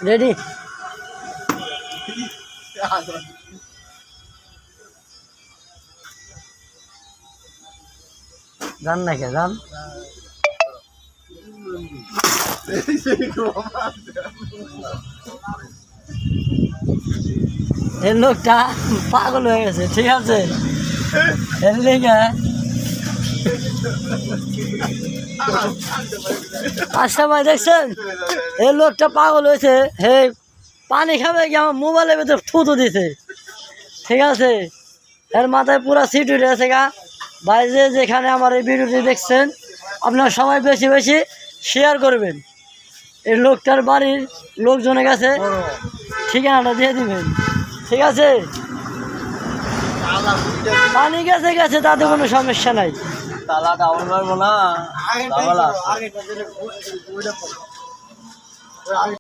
ready যান না কে যান এই লোকটা পাগল হয়ে গেছে ঠিক আছে এর লেগে আচ্ছা ভাই দেখছেন এই লোকটা পাগল হয়েছে হে পানি খাবে কি আমার মোবাইলের ভিতরে থুতু দিছে ঠিক আছে এর মাথায় পুরা সিট উঠে আছে গা ভাই যেখানে আমার এই ভিডিওটি দেখছেন আপনারা সবাই বেশি বেশি শেয়ার করবেন এই লোকটার বাড়ির লোকজনের কাছে ঠিকানাটা দিয়ে দিবেন ঠিক আছে পানি গেছে গেছে তাতে কোনো সমস্যা নাই তালা ডাউন করবো না